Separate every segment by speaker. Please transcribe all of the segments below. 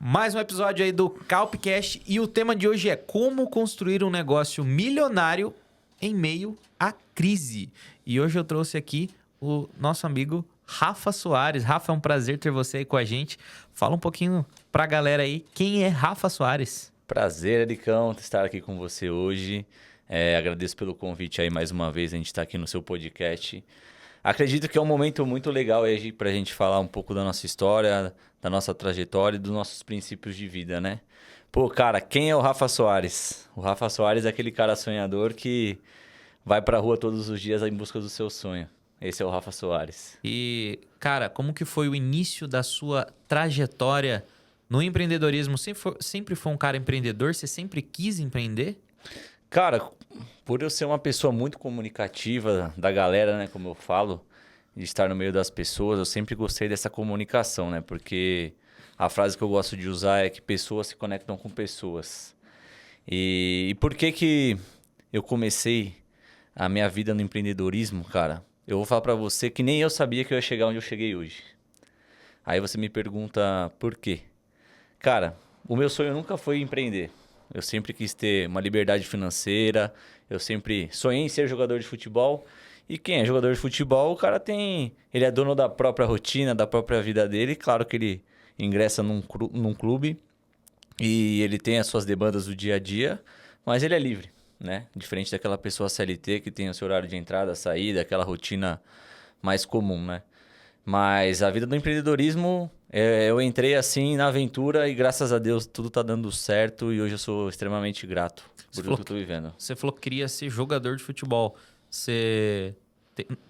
Speaker 1: Mais um episódio aí do Calpcast e o tema de hoje é como construir um negócio milionário em meio à crise. E hoje eu trouxe aqui o nosso amigo Rafa Soares. Rafa, é um prazer ter você aí com a gente. Fala um pouquinho pra galera aí quem é Rafa Soares.
Speaker 2: Prazer, Ericão, estar aqui com você hoje. Agradeço pelo convite aí mais uma vez, a gente está aqui no seu podcast. Acredito que é um momento muito legal aí para a gente falar um pouco da nossa história, da nossa trajetória e dos nossos princípios de vida, né? Pô, cara, quem é o Rafa Soares? O Rafa Soares é aquele cara sonhador que vai pra rua todos os dias em busca do seu sonho. Esse é o Rafa Soares.
Speaker 1: E, cara, como que foi o início da sua trajetória no empreendedorismo? Sempre foi um cara empreendedor? Você sempre quis empreender?
Speaker 2: Cara, por eu ser uma pessoa muito comunicativa da galera, né, como eu falo, de estar no meio das pessoas, eu sempre gostei dessa comunicação, né? Porque a frase que eu gosto de usar é que pessoas se conectam com pessoas. E por que eu comecei a minha vida no empreendedorismo, cara? Eu vou falar pra você que nem eu sabia que eu ia chegar onde eu cheguei hoje. Aí você me pergunta por quê? Cara, o meu sonho nunca foi empreender. Eu sempre quis ter uma liberdade financeira, eu sempre sonhei em ser jogador de futebol. E quem é jogador de futebol, o cara ele é dono da própria rotina, da própria vida dele. Claro que ele ingressa num clube e ele tem as suas demandas do dia a dia, mas ele é livre, né? Diferente daquela pessoa CLT que tem o seu horário de entrada, saída, aquela rotina mais comum, né? Mas a vida do empreendedorismo, eu entrei assim na aventura e graças a Deus tudo tá dando certo e hoje eu sou extremamente grato por tudo que eu tô vivendo.
Speaker 1: Você falou que queria ser jogador de futebol. Você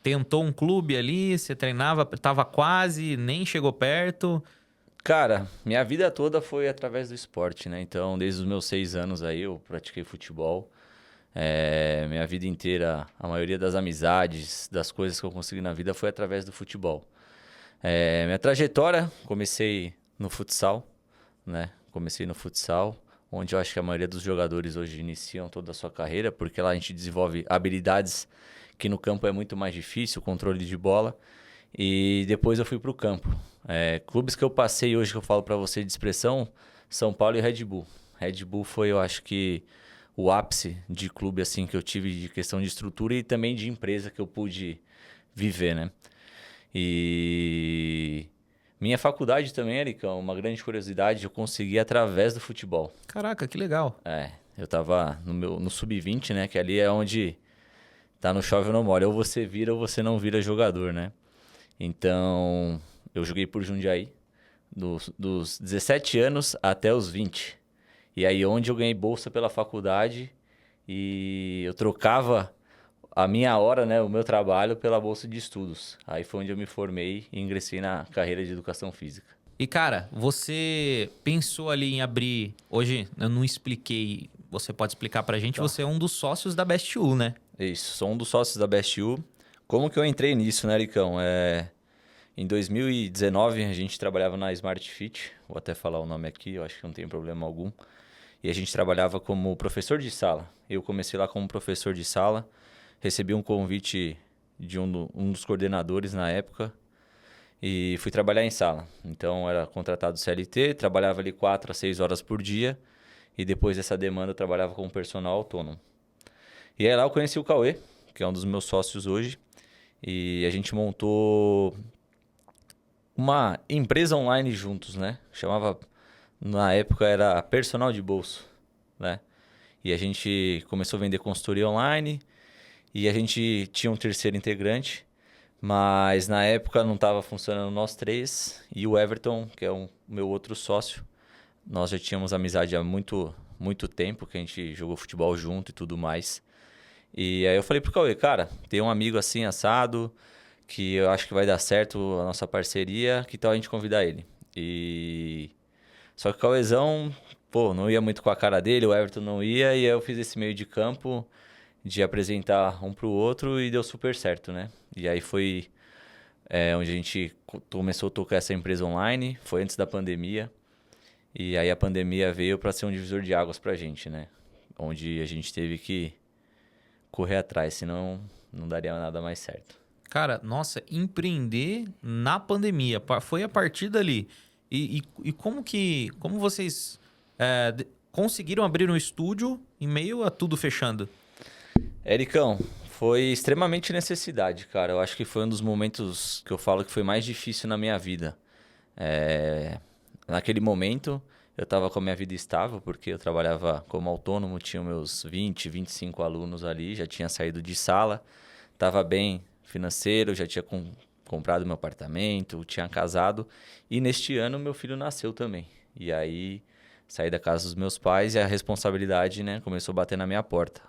Speaker 1: tentou um clube ali, você treinava, tava quase, nem chegou perto.
Speaker 2: Cara, minha vida toda foi através do esporte, né? Então, desde os meus 6 anos aí eu pratiquei futebol. Minha vida inteira, a maioria das amizades, das coisas que eu consegui na vida foi através do futebol. Minha trajetória, comecei no futsal, né? Comecei no futsal, onde eu acho que a maioria dos jogadores hoje iniciam toda a sua carreira, porque lá a gente desenvolve habilidades que no campo é muito mais difícil, controle de bola. E depois eu fui para o campo. Clubes que eu passei hoje, que eu falo para você de expressão, São Paulo e Red Bull. Red Bull foi, eu acho que, o ápice de clube assim que eu tive de questão de estrutura e também de empresa que eu pude viver, né? E minha faculdade também, Ericão, uma grande curiosidade, eu consegui através do futebol.
Speaker 1: Caraca, que legal.
Speaker 2: Eu tava no sub-20, né? Que ali é onde tá no chove ou não molha. Ou você vira ou você não vira jogador, né? Então, eu joguei por Jundiaí dos 17 anos até os 20. E aí onde eu ganhei bolsa pela faculdade e eu trocava a minha hora, né, o meu trabalho pela bolsa de estudos. Aí foi onde eu me formei e ingressei na carreira de educação física.
Speaker 1: E, cara, você pensou ali em abrir... Hoje eu não expliquei, você pode explicar pra gente,
Speaker 2: Tá.
Speaker 1: Você é um dos sócios da Best U, né?
Speaker 2: Isso, sou um dos sócios da Best U. Como que eu entrei nisso, né, Ericão? Em 2019, a gente trabalhava na Smart Fit. Vou até falar o nome aqui, eu acho que não tem problema algum. E a gente trabalhava como professor de sala. Eu comecei lá como professor de sala. Recebi um convite de um dos coordenadores na época. E fui trabalhar em sala. Então, era contratado CLT, trabalhava ali 4 a 6 horas por dia. E depois dessa demanda, eu trabalhava como personal autônomo. E aí lá eu conheci o Cauê, que é um dos meus sócios hoje. E a gente montou uma empresa online juntos, né? Na época era Personal de Bolso, né? E a gente começou a vender consultoria online e a gente tinha um terceiro integrante, mas na época não estava funcionando nós três e o Everton, que é o meu outro sócio. Nós já tínhamos amizade há muito, muito tempo, que a gente jogou futebol junto e tudo mais. E aí eu falei pro Cauê, cara, tem um amigo assim assado, que eu acho que vai dar certo a nossa parceria, que tal a gente convidar ele? Só que o Cauêzão, pô, não ia muito com a cara dele, o Everton não ia, e aí eu fiz esse meio de campo de apresentar um pro outro e deu super certo, né? E aí foi onde a gente começou a tocar essa empresa online, foi antes da pandemia, e aí a pandemia veio para ser um divisor de águas pra gente, né? Onde a gente teve que correr atrás, senão não daria nada mais certo.
Speaker 1: Cara, nossa, empreender na pandemia. Foi a partir dali E como vocês conseguiram abrir um estúdio em meio a tudo fechando?
Speaker 2: Ericão, foi extremamente necessidade, cara. Eu acho que foi um dos momentos que eu falo que foi mais difícil na minha vida. Naquele momento, eu estava com a minha vida estável, porque eu trabalhava como autônomo, tinha meus 20, 25 alunos ali, já tinha saído de sala, estava bem financeiro, já tinha comprado meu apartamento, tinha casado. E neste ano, meu filho nasceu também. E aí, saí da casa dos meus pais e a responsabilidade, né, começou a bater na minha porta.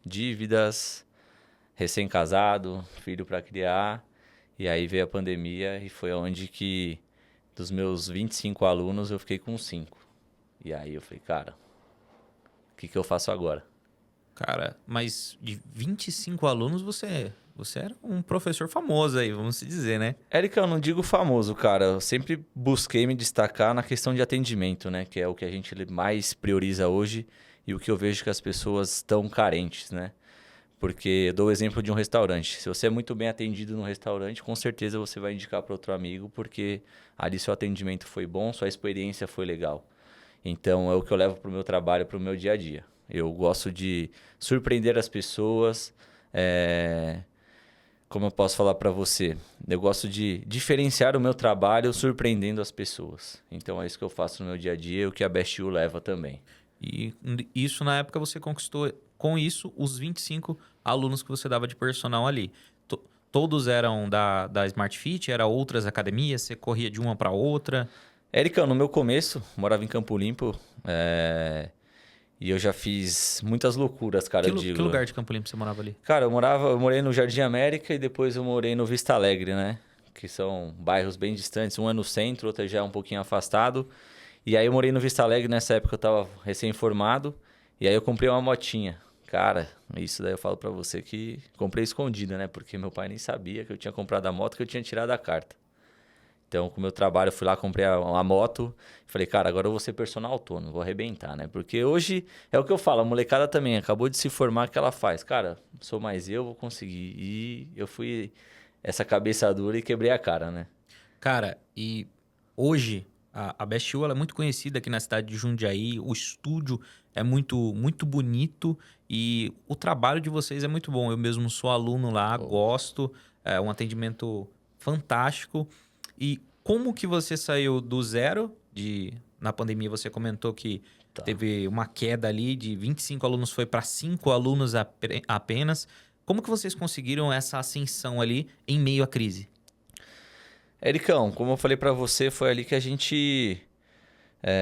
Speaker 2: Dívidas, recém-casado, filho para criar. E aí veio a pandemia e foi onde que dos meus 25 alunos eu fiquei com 5. E aí eu falei, cara, o que eu faço agora?
Speaker 1: Cara, mas de 25 alunos você era um professor famoso aí, vamos se dizer, né?
Speaker 2: Érica, eu não digo famoso, cara. Eu sempre busquei me destacar na questão de atendimento, né? Que é o que a gente mais prioriza hoje e o que eu vejo que as pessoas estão carentes, né? Porque eu dou o exemplo de um restaurante. Se você é muito bem atendido no restaurante, com certeza você vai indicar para outro amigo, porque ali seu atendimento foi bom, sua experiência foi legal. Então é o que eu levo para o meu trabalho, para o meu dia a dia. Eu gosto de surpreender as pessoas. Como eu posso falar para você? Eu gosto de diferenciar o meu trabalho surpreendendo as pessoas. Então é isso que eu faço no meu dia a dia e o que a Best You leva também.
Speaker 1: E isso na época você conquistou com isso os 25 alunos que você dava de personal ali. Todos eram da Smart Fit? Era outras academias? Você corria de uma para outra?
Speaker 2: Ericão, no meu começo, morava em Campo Limpo, e eu já fiz muitas loucuras, cara, eu digo.
Speaker 1: Que lugar de Campo Limpo você morava ali?
Speaker 2: Cara, eu morei no Jardim América e depois eu morei no Vista Alegre, né? Que são bairros bem distantes. Um é no centro, outro já é um pouquinho afastado. E aí eu morei no Vista Alegre, nessa época eu tava recém-formado. E aí eu comprei uma motinha. Cara, isso daí eu falo pra você que comprei escondida, né? Porque meu pai nem sabia que eu tinha comprado a moto, que eu tinha tirado a carta. Então, com o meu trabalho, eu fui lá, comprei a moto. Falei, cara, agora eu vou ser personal autônomo, vou arrebentar, né? Porque hoje é o que eu falo, a molecada também acabou de se formar, o que ela faz? Cara, sou mais eu, vou conseguir. E eu fui essa cabeça dura e quebrei a cara, né?
Speaker 1: Cara, e hoje a Best You ela é muito conhecida aqui na cidade de Jundiaí. O estúdio é muito bonito e o trabalho de vocês é muito bom. Eu mesmo sou aluno lá, gosto. É um atendimento fantástico. E como que você saiu do zero? Na pandemia você comentou que teve uma queda ali de 25 alunos, foi para 5 alunos apenas. Como que vocês conseguiram essa ascensão ali em meio à crise?
Speaker 2: Ericão, como eu falei pra você, foi ali que a gente,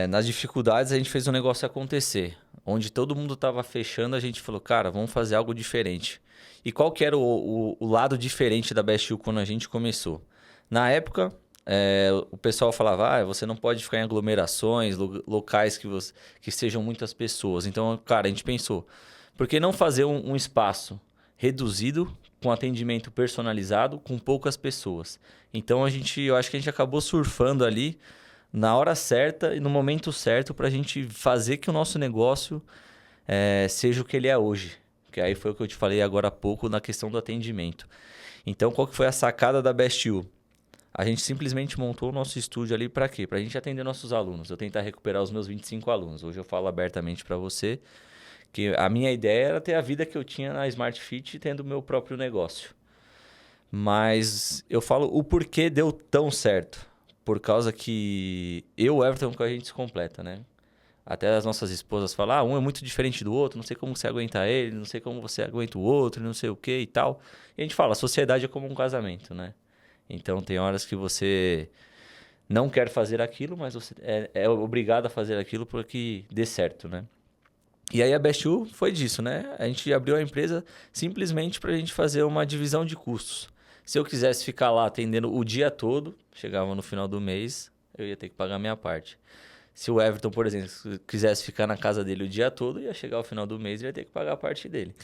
Speaker 2: nas dificuldades, a gente fez o negócio acontecer. Onde todo mundo tava fechando, a gente falou, cara, vamos fazer algo diferente. E qual que era o lado diferente da Best You quando a gente começou? Na época, o pessoal falava, você não pode ficar em aglomerações, locais que sejam muitas pessoas. Então, cara, a gente pensou, por que não fazer um espaço reduzido, com atendimento personalizado, com poucas pessoas? Então, eu acho que a gente acabou surfando ali na hora certa e no momento certo para a gente fazer que o nosso negócio seja o que ele é hoje. Que aí foi o que eu te falei agora há pouco na questão do atendimento. Então, qual que foi a sacada da Best You? A gente simplesmente montou o nosso estúdio ali para quê? Para a gente atender nossos alunos. Eu tentar recuperar os meus 25 alunos. Hoje eu falo abertamente para você que a minha ideia era ter a vida que eu tinha na Smart Fit tendo o meu próprio negócio. Mas eu falo o porquê deu tão certo. Por causa que eu e o Everton, que a gente se completa, né? Até as nossas esposas falam, um é muito diferente do outro, não sei como você aguenta ele, não sei como você aguenta o outro, não sei o que e tal. E a gente fala, a sociedade é como um casamento, né? Então, tem horas que você não quer fazer aquilo, mas você é obrigado a fazer aquilo para que dê certo, né? E aí, a Best You foi disso, né? A gente abriu a empresa simplesmente para a gente fazer uma divisão de custos. Se eu quisesse ficar lá atendendo o dia todo, chegava no final do mês, eu ia ter que pagar a minha parte. Se o Everton, por exemplo, quisesse ficar na casa dele o dia todo, ia chegar ao final do mês e ia ter que pagar a parte dele.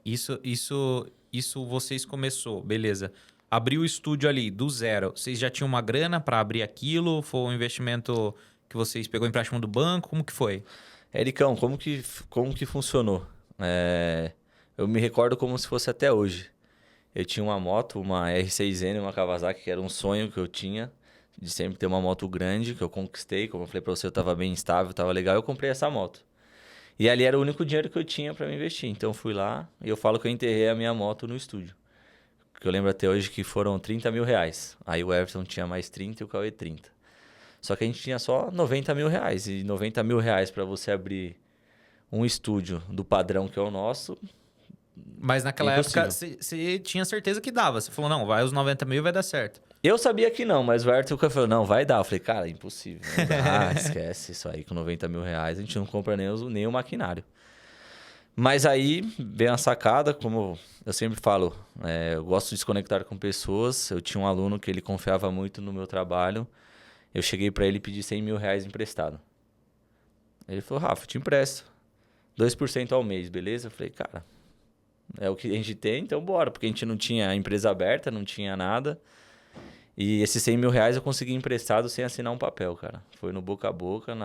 Speaker 1: Isso vocês começou, beleza. Abriu o estúdio ali do zero. Vocês já tinham uma grana para abrir aquilo? Foi um investimento que vocês pegou empréstimo do banco? Como que foi?
Speaker 2: Ericão, como que funcionou? Eu me recordo como se fosse até hoje. Eu tinha uma moto, uma R6N, uma Kawasaki, que era um sonho que eu tinha de sempre ter uma moto grande, que eu conquistei. Como eu falei pra você, eu tava bem estável, tava legal. Eu comprei essa moto. E ali era o único dinheiro que eu tinha pra me investir. Então eu fui lá e eu falo que eu enterrei a minha moto no estúdio. Que eu lembro até hoje que foram 30 mil reais. Aí o Everton tinha mais 30 e o Cauê 30. Só que a gente tinha só 90 mil reais. E 90 mil reais pra você abrir um estúdio do padrão que é o nosso,
Speaker 1: Mas naquela época,
Speaker 2: impossível.
Speaker 1: você tinha certeza que dava. Você falou, não, vai os 90 mil e vai dar certo.
Speaker 2: Eu sabia que não, mas o Everton falou, não, vai dar. Eu falei, cara, impossível. Não dá, esquece isso aí. Com 90 mil reais a gente não compra nem o maquinário. Mas aí vem a sacada, como eu sempre falo, eu gosto de se conectar com pessoas. Eu tinha um aluno que ele confiava muito no meu trabalho. Eu cheguei pra ele e pedi 100 mil reais emprestado. Ele falou, Rafa, eu te empresto. 2% ao mês, beleza? Eu falei, cara, é o que a gente tem, então bora. Porque a gente não tinha empresa aberta, não tinha nada. E esses 100 mil reais eu consegui emprestado sem assinar um papel, cara. Foi no boca a boca,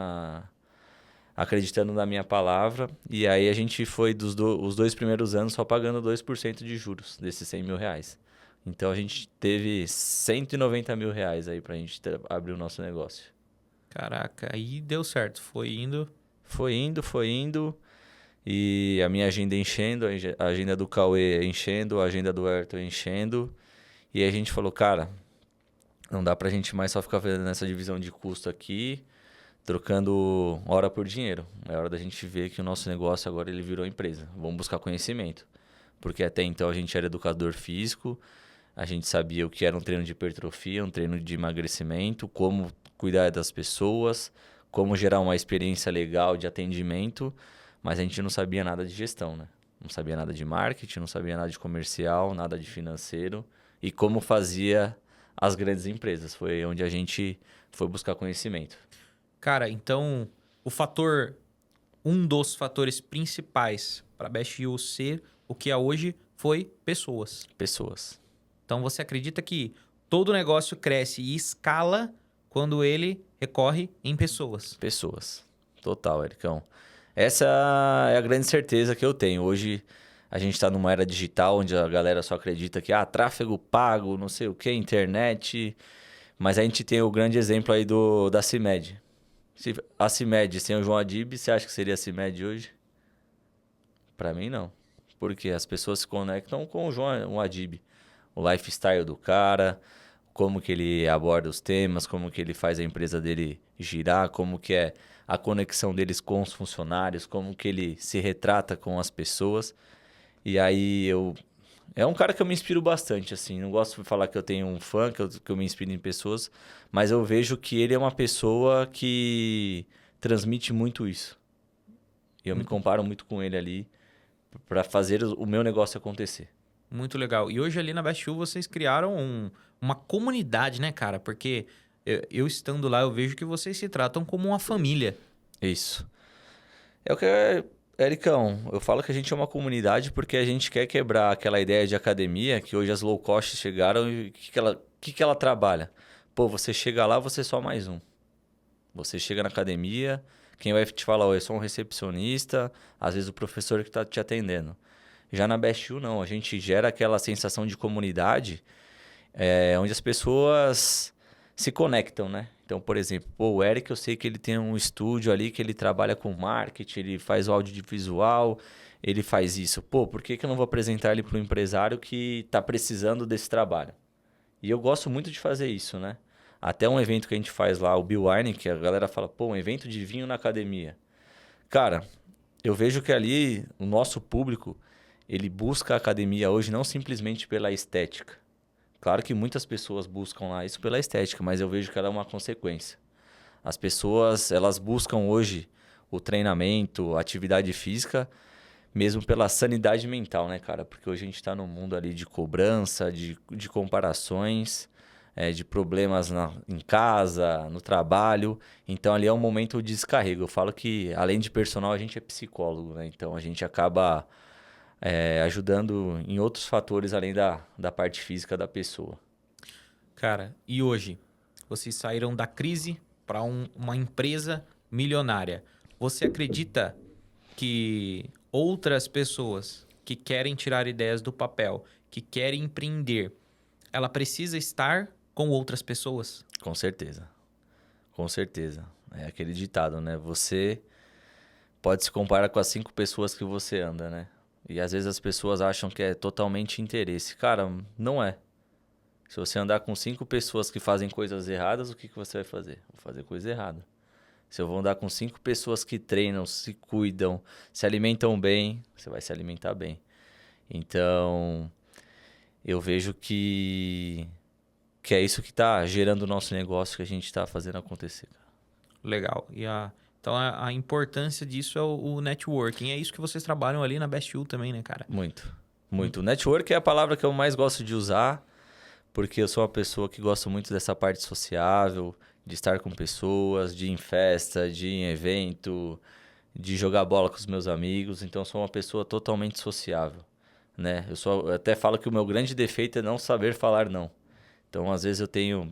Speaker 2: acreditando na minha palavra. E aí a gente foi os 2 primeiros anos só pagando 2% de juros desses 100 mil reais. Então a gente teve 190 mil reais aí pra gente abrir o nosso negócio.
Speaker 1: Caraca, aí deu certo. Foi indo.
Speaker 2: Foi indo, foi indo. E a minha agenda enchendo, a agenda do Cauê enchendo, a agenda do Ayrton enchendo. E aí a gente falou, cara, não dá pra gente mais só ficar fazendo essa divisão de custo aqui, trocando hora por dinheiro. É hora da gente ver que o nosso negócio agora ele virou empresa. Vamos buscar conhecimento. Porque até então a gente era educador físico, a gente sabia o que era um treino de hipertrofia, um treino de emagrecimento, como cuidar das pessoas, como gerar uma experiência legal de atendimento, mas a gente não sabia nada de gestão, né? Não sabia nada de marketing, não sabia nada de comercial, nada de financeiro e como fazia as grandes empresas. Foi onde a gente foi buscar conhecimento.
Speaker 1: Cara, então, um dos fatores principais para a Best You ser o que é hoje foi pessoas.
Speaker 2: Pessoas.
Speaker 1: Então, você acredita que todo negócio cresce e escala quando ele recorre em pessoas?
Speaker 2: Pessoas. Total, Ericão. Essa é a grande certeza que eu tenho. Hoje a gente está numa era digital onde a galera só acredita que tráfego pago, não sei o que, internet. Mas a gente tem o grande exemplo aí da CIMED. A CIMED sem o João Adib, você acha que seria a CIMED hoje? Para mim, não. Porque as pessoas se conectam com o João Adib. O lifestyle do cara, como que ele aborda os temas, como que ele faz a empresa dele girar, como que é a conexão deles com os funcionários, como que ele se retrata com as pessoas. E aí é um cara que eu me inspiro bastante, assim. Não gosto de falar que eu tenho um fã, que eu me inspiro em pessoas, mas eu vejo que ele é uma pessoa que transmite muito isso. E eu me comparo muito com ele ali para fazer o meu negócio acontecer.
Speaker 1: Muito legal. E hoje ali na Best You vocês criaram uma comunidade, né, cara? Porque eu estando lá, eu vejo que vocês se tratam como uma família.
Speaker 2: Isso. É o que Ericão, eu falo que a gente é uma comunidade porque a gente quer quebrar aquela ideia de academia que hoje as low cost chegaram e o que ela trabalha? Pô, você chega lá, você é só mais um. Você chega na academia, quem vai te falar, eu sou um recepcionista, às vezes o professor que está te atendendo. Já na Best You, não. A gente gera aquela sensação de comunidade onde as pessoas se conectam, né? Então, por exemplo, o Eric, eu sei que ele tem um estúdio ali que ele trabalha com marketing, ele faz o audiovisual, ele faz isso. Pô, por que eu não vou apresentar ele para um empresário que está precisando desse trabalho? E eu gosto muito de fazer isso, né? Até um evento que a gente faz lá, o Bill Wine, que a galera fala, pô, um evento de vinho na academia. Cara, eu vejo que ali o nosso público, ele busca a academia hoje não simplesmente pela estética. Claro que muitas pessoas buscam lá isso pela estética, mas eu vejo que ela é uma consequência. As pessoas, elas buscam hoje o treinamento, a atividade física, mesmo pela sanidade mental, né, cara? Porque hoje a gente está num mundo ali de cobrança, de comparações, de problemas em casa, no trabalho. Então ali é um momento de descarrego. Eu falo que, além de personal, a gente é psicólogo, né? Então a gente acaba ajudando em outros fatores além da parte física da pessoa.
Speaker 1: Cara, e hoje? Vocês saíram da crise para uma empresa milionária. Você acredita que outras pessoas que querem tirar ideias do papel, que querem empreender, ela precisa estar com outras pessoas?
Speaker 2: Com certeza. Com certeza. É aquele ditado, né? Você pode se comparar com as 5 pessoas que você anda, né? E às vezes as pessoas acham que é totalmente interesse. Cara, não é. Se você andar com 5 pessoas que fazem coisas erradas, o que você vai fazer? Vou fazer coisa errada. Se eu vou andar com 5 pessoas que treinam, se cuidam, se alimentam bem, você vai se alimentar bem. Então, eu vejo que é isso que está gerando o nosso negócio, que a gente está fazendo acontecer.
Speaker 1: Legal. Então, a importância disso é o networking. É isso que vocês trabalham ali na Best You também, né, cara?
Speaker 2: Muito, muito. Network é a palavra que eu mais gosto de usar, porque eu sou uma pessoa que gosta muito dessa parte sociável, de estar com pessoas, de ir em festa, de ir em evento, de jogar bola com os meus amigos. Então, eu sou uma pessoa totalmente sociável, né? Eu até falo que o meu grande defeito é não saber falar não. Então, às vezes eu tenho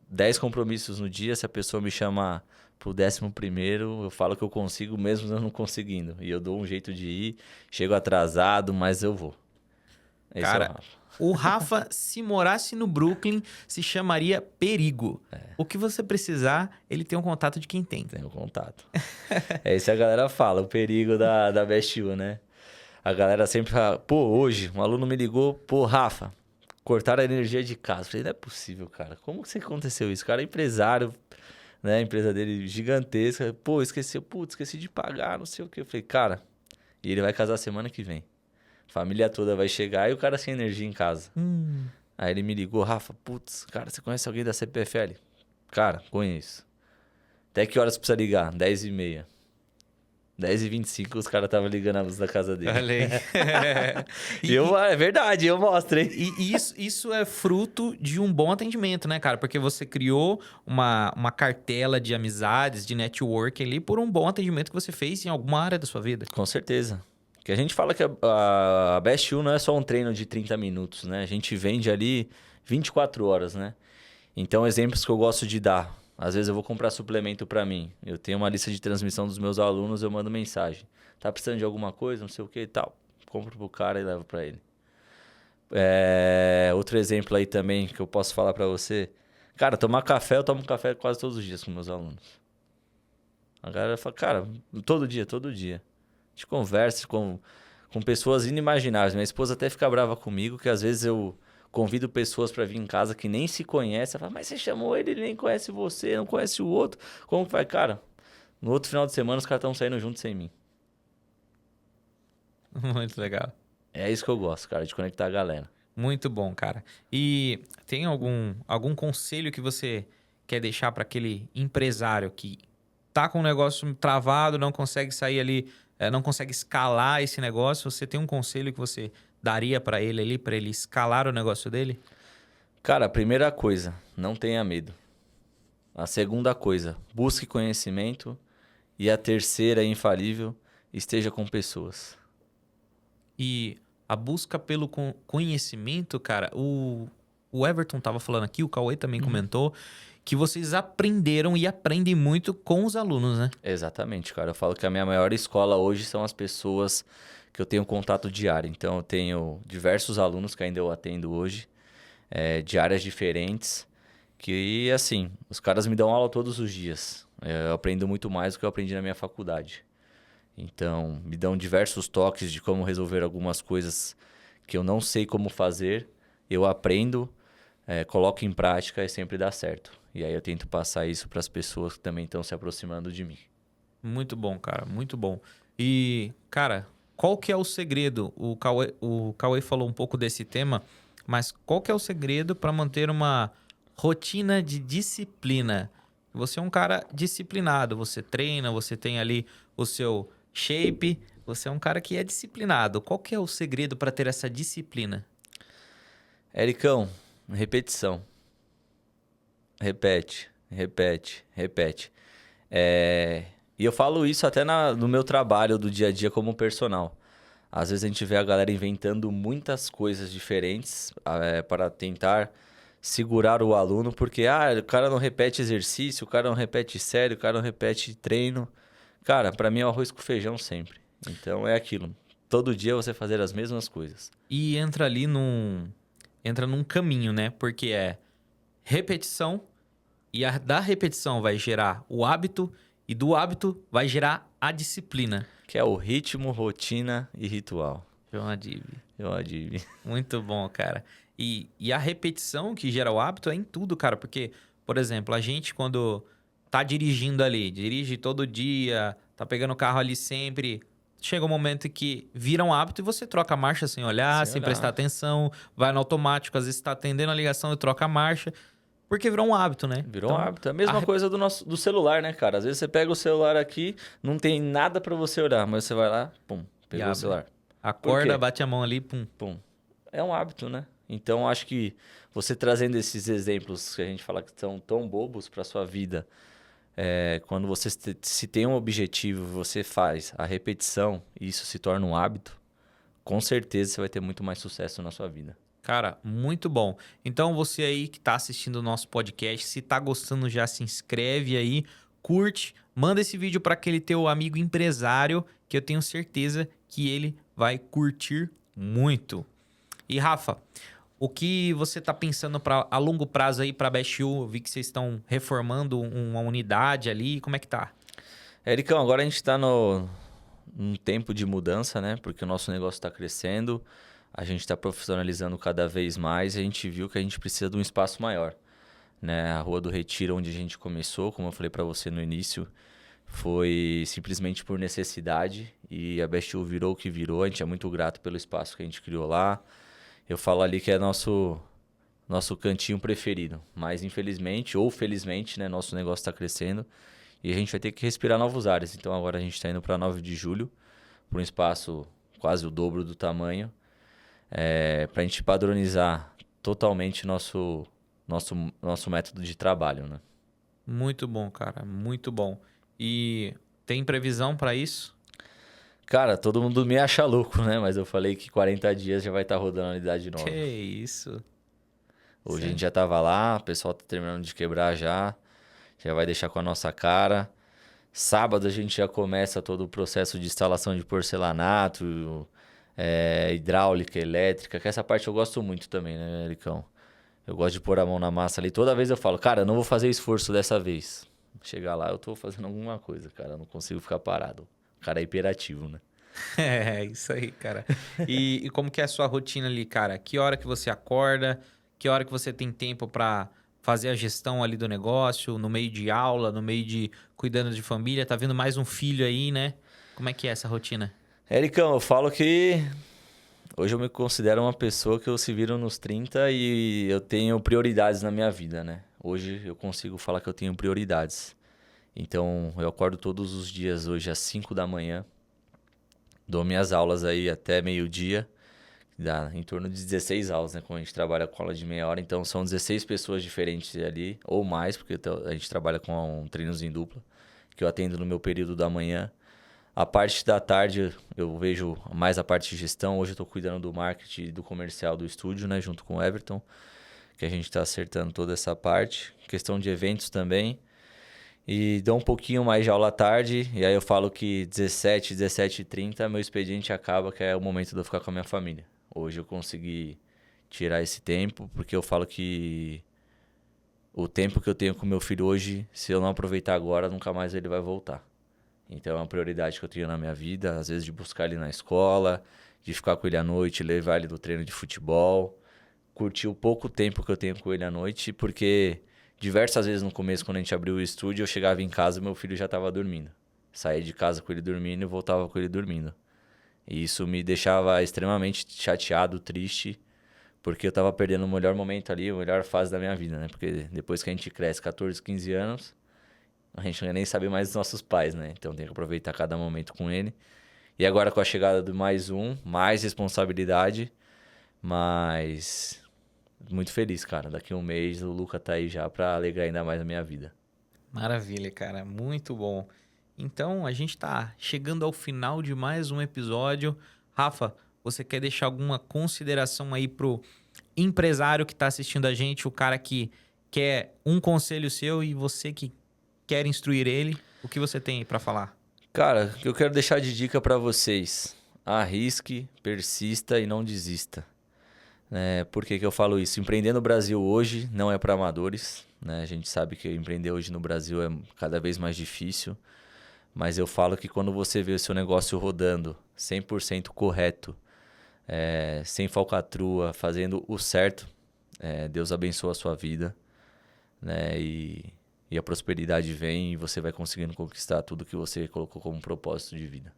Speaker 2: 10 compromissos no dia, se a pessoa me chama pro 11º, eu falo que eu consigo mesmo eu não conseguindo. E eu dou um jeito de ir, chego atrasado, mas eu vou. Esse
Speaker 1: Cara,
Speaker 2: é o Rafa.
Speaker 1: o Rafa, se morasse no Brooklyn, se chamaria Perigo. O que você precisar, ele tem um contato de quem tem.
Speaker 2: Tenho contato. É isso que a galera fala, o perigo da Best You, né? A galera sempre fala, pô, hoje um aluno me ligou, pô, Rafa, cortaram a energia de casa. Eu falei, não é possível, cara. Como que aconteceu isso? O cara é empresário, né? A empresa dele gigantesca. Pô, esqueci de pagar, não sei o quê. Eu falei, cara, e ele vai casar semana que vem. Família toda vai chegar e o cara sem energia em casa. Aí ele me ligou, Rafa, putz, cara, você conhece alguém da CPFL? Cara, conheço. Até que horas precisa ligar? 10h30. 10h25 os caras estavam ligando a luz da casa dele.
Speaker 1: Olha aí.
Speaker 2: É verdade, eu mostro, hein?
Speaker 1: E isso é fruto de um bom atendimento, né, cara? Porque você criou uma cartela de amizades, de network ali, por um bom atendimento que você fez em alguma área da sua vida.
Speaker 2: Com certeza. Porque a gente fala que a Best You não é só um treino de 30 minutos, né? A gente vende ali 24 horas, né? Então, exemplos que eu gosto de dar. Às vezes eu vou comprar suplemento para mim. Eu tenho uma lista de transmissão dos meus alunos, eu mando mensagem. Tá precisando de alguma coisa, não sei o que e tal. Compro pro cara e levo para ele. Outro exemplo aí também que eu posso falar para você. Cara, tomar café, eu tomo café quase todos os dias com meus alunos. A galera fala, cara, todo dia. A gente conversa com pessoas inimagináveis. Minha esposa até fica brava comigo, que às vezes eu convido pessoas para vir em casa que nem se conhecem. Ela fala, mas você chamou ele nem conhece você, não conhece o outro. Como que vai? Cara, no outro final de semana os caras estão saindo juntos sem mim.
Speaker 1: Muito legal.
Speaker 2: É isso que eu gosto, cara, de conectar a galera.
Speaker 1: Muito bom, cara. E tem algum conselho que você quer deixar para aquele empresário que tá com o negócio travado, não consegue sair ali, não consegue escalar esse negócio? Você tem um conselho que você daria para ele ali, para ele escalar o negócio dele?
Speaker 2: Cara, a primeira coisa, não tenha medo. A segunda coisa, busque conhecimento. E a terceira, infalível, esteja com pessoas.
Speaker 1: E a busca pelo conhecimento, cara, o Everton tava falando aqui, o Cauê também comentou, que vocês aprenderam e aprendem muito com os alunos, né?
Speaker 2: Exatamente, cara. Eu falo que a minha maior escola hoje são as pessoas que eu tenho contato diário. Então, eu tenho diversos alunos que ainda eu atendo hoje, de áreas diferentes, que, assim, os caras me dão aula todos os dias. Eu aprendo muito mais do que eu aprendi na minha faculdade. Então, me dão diversos toques de como resolver algumas coisas que eu não sei como fazer. Eu aprendo, coloco em prática e sempre dá certo. E aí eu tento passar isso para as pessoas que também estão se aproximando de mim.
Speaker 1: Muito bom, cara, muito bom. E, cara, qual que é o segredo? O Cauê falou um pouco desse tema, mas qual que é o segredo para manter uma rotina de disciplina? Você é um cara disciplinado, você treina, você tem ali o seu shape, você é um cara que é disciplinado. Qual que é o segredo para ter essa disciplina?
Speaker 2: Ericão, repetição. Repete. E eu falo isso até no meu trabalho do dia a dia como personal. Às vezes a gente vê a galera inventando muitas coisas diferentes para tentar segurar o aluno, porque o cara não repete exercício, o cara não repete série, o cara não repete treino. Cara, para mim é o arroz com feijão sempre. Então é aquilo. Todo dia você fazer as mesmas coisas.
Speaker 1: E entra num caminho, né? Porque repetição, e da repetição vai gerar o hábito, e do hábito vai gerar a disciplina.
Speaker 2: Que é o ritmo, rotina e ritual.
Speaker 1: João Adib.
Speaker 2: João Adib.
Speaker 1: Muito bom, cara. E a repetição que gera o hábito é em tudo, cara. Porque, por exemplo, a gente quando tá dirigindo ali, dirige todo dia, tá pegando o carro ali sempre, chega um momento que vira um hábito e você troca a marcha sem olhar, sem prestar atenção, vai no automático, às vezes tá atendendo a ligação e troca a marcha, porque virou um hábito, né?
Speaker 2: Virou um hábito. É a mesma coisa do celular, né, cara? Às vezes você pega o celular aqui, não tem nada pra você olhar, mas você vai lá, pum, pegou o celular.
Speaker 1: Acorda, bate a mão ali, pum.
Speaker 2: Pum. É um hábito, né? Então, acho que você trazendo esses exemplos que a gente fala que são tão bobos para sua vida, quando você se tem um objetivo, você faz a repetição e isso se torna um hábito, com certeza você vai ter muito mais sucesso na sua vida.
Speaker 1: Cara, muito bom. Então, você aí que tá assistindo o nosso podcast, se tá gostando, já se inscreve aí, curte, manda esse vídeo para aquele teu amigo empresário, que eu tenho certeza que ele vai curtir muito. E Rafa, o que você está pensando a longo prazo aí para a Best You? Eu vi que vocês estão reformando uma unidade ali, como é que tá?
Speaker 2: Ericão, agora a gente está num tempo de mudança, né? Porque o nosso negócio está crescendo, a gente está profissionalizando cada vez mais e a gente viu que a gente precisa de um espaço maior, né? A Rua do Retiro, onde a gente começou, como eu falei para você no início, foi simplesmente por necessidade e a Best You virou o que virou. A gente é muito grato pelo espaço que a gente criou lá. Eu falo ali que é nosso cantinho preferido, mas infelizmente ou felizmente, né, nosso negócio está crescendo e a gente vai ter que respirar novos ares. Então agora a gente está indo para 9 de julho, para um espaço quase o dobro do tamanho, para a gente padronizar totalmente nosso método de trabalho, né?
Speaker 1: Muito bom, cara, muito bom. E tem previsão para isso?
Speaker 2: Cara, todo mundo me acha louco, né? Mas eu falei que 40 dias já vai estar rodando a unidade nova.
Speaker 1: Que isso.
Speaker 2: Hoje a gente já tava lá, o pessoal tá terminando de quebrar já vai deixar com a nossa cara. Sábado a gente já começa todo o processo de instalação de porcelanato, hidráulica, elétrica, que essa parte eu gosto muito também, né, Ericão? Eu gosto de pôr a mão na massa ali. Toda vez eu falo, cara, eu não vou fazer esforço dessa vez. Chegar lá, eu tô fazendo alguma coisa, cara. Eu não consigo ficar parado. O cara é hiperativo, né?
Speaker 1: É, isso aí, cara. E como que é a sua rotina ali, cara? Que hora que você acorda? Que hora que você tem tempo pra fazer a gestão ali do negócio? No meio de aula, no meio de cuidando de família? Tá vindo mais um filho aí, né? Como é que é essa rotina?
Speaker 2: Ericão, eu falo que hoje eu me considero uma pessoa que eu se viro nos 30 e eu tenho prioridades na minha vida, né? Hoje eu consigo falar que eu tenho prioridades. Então, eu acordo todos os dias hoje às 5 da manhã. Dou minhas aulas aí até meio-dia. Dá em torno de 16 aulas, né? Como a gente trabalha com aula de meia hora. Então, são 16 pessoas diferentes ali, ou mais, porque a gente trabalha com treinos em dupla, que eu atendo no meu período da manhã. A parte da tarde, eu vejo mais a parte de gestão. Hoje eu estou cuidando do marketing e do comercial do estúdio, né? Junto com o Everton, que a gente está acertando toda essa parte. Questão de eventos também. E dou um pouquinho mais de aula à tarde, e aí eu falo que 17, 17h30 meu expediente acaba, que é o momento de eu ficar com a minha família. Hoje eu consegui tirar esse tempo, porque eu falo que o tempo que eu tenho com meu filho hoje, se eu não aproveitar agora, nunca mais ele vai voltar. Então é uma prioridade que eu tenho na minha vida, às vezes de buscar ele na escola, de ficar com ele à noite, levar ele do treino de futebol, curtir o pouco tempo que eu tenho com ele à noite, porque diversas vezes no começo, quando a gente abriu o estúdio, eu chegava em casa e meu filho já estava dormindo. Saía de casa com ele dormindo e voltava com ele dormindo. E isso me deixava extremamente chateado, triste, porque eu estava perdendo o melhor momento ali, a melhor fase da minha vida, né? Porque depois que a gente cresce 14, 15 anos, a gente não nem sabe mais dos nossos pais, né? Então tem que aproveitar cada momento com ele. E agora com a chegada do mais responsabilidade, mas muito feliz, cara. Daqui a um mês o Luca tá aí já pra alegrar ainda mais a minha vida.
Speaker 1: Maravilha, cara. Muito bom. Então, a gente tá chegando ao final de mais um episódio. Rafa, você quer deixar alguma consideração aí pro empresário que tá assistindo a gente, o cara que quer um conselho seu e você que quer instruir ele? O que você tem aí pra falar?
Speaker 2: Cara, o que eu quero deixar de dica pra vocês: arrisque, persista e não desista. Por que que eu falo isso? Empreender no Brasil hoje não é para amadores, né? A gente sabe que empreender hoje no Brasil é cada vez mais difícil, mas eu falo que quando você vê o seu negócio rodando 100% correto, sem falcatrua, fazendo o certo, Deus abençoa a sua vida, né? E a prosperidade vem e você vai conseguindo conquistar tudo que você colocou como propósito de vida.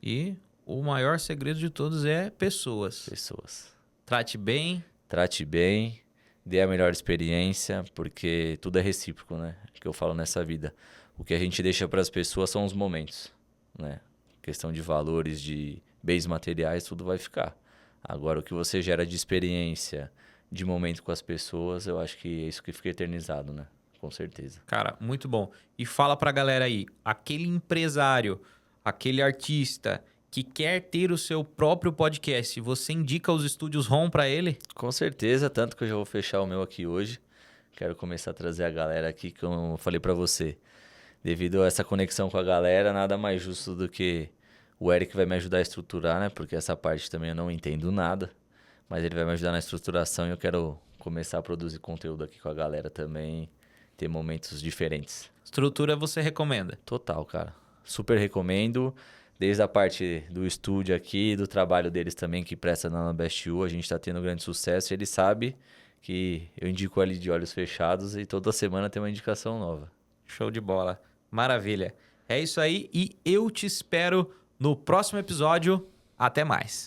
Speaker 1: E o maior segredo de todos é pessoas.
Speaker 2: Pessoas.
Speaker 1: Trate bem.
Speaker 2: Trate bem, dê a melhor experiência, porque tudo é recíproco, né? Que eu falo nessa vida. O que a gente deixa para as pessoas são os momentos, né? Questão de valores, de bens materiais, tudo vai ficar. Agora, o que você gera de experiência, de momento com as pessoas, eu acho que é isso que fica eternizado, né? Com certeza.
Speaker 1: Cara, muito bom. E fala pra galera aí, aquele empresário, aquele artista que quer ter o seu próprio podcast, você indica os estúdios ROM pra ele?
Speaker 2: Com certeza, tanto que eu já vou fechar o meu aqui hoje. Quero começar a trazer a galera aqui, como eu falei para você. Devido a essa conexão com a galera, nada mais justo do que o Eric vai me ajudar a estruturar, né? Porque essa parte também eu não entendo nada. Mas ele vai me ajudar na estruturação e eu quero começar a produzir conteúdo aqui com a galera também. Ter momentos diferentes.
Speaker 1: Estrutura você recomenda?
Speaker 2: Total, cara. Super recomendo. Desde a parte do estúdio aqui, do trabalho deles também, que presta na Best U, a gente tá tendo grande sucesso. Ele sabe que eu indico ele de olhos fechados e toda semana tem uma indicação nova.
Speaker 1: Show de bola. Maravilha. É isso aí e eu te espero no próximo episódio. Até mais.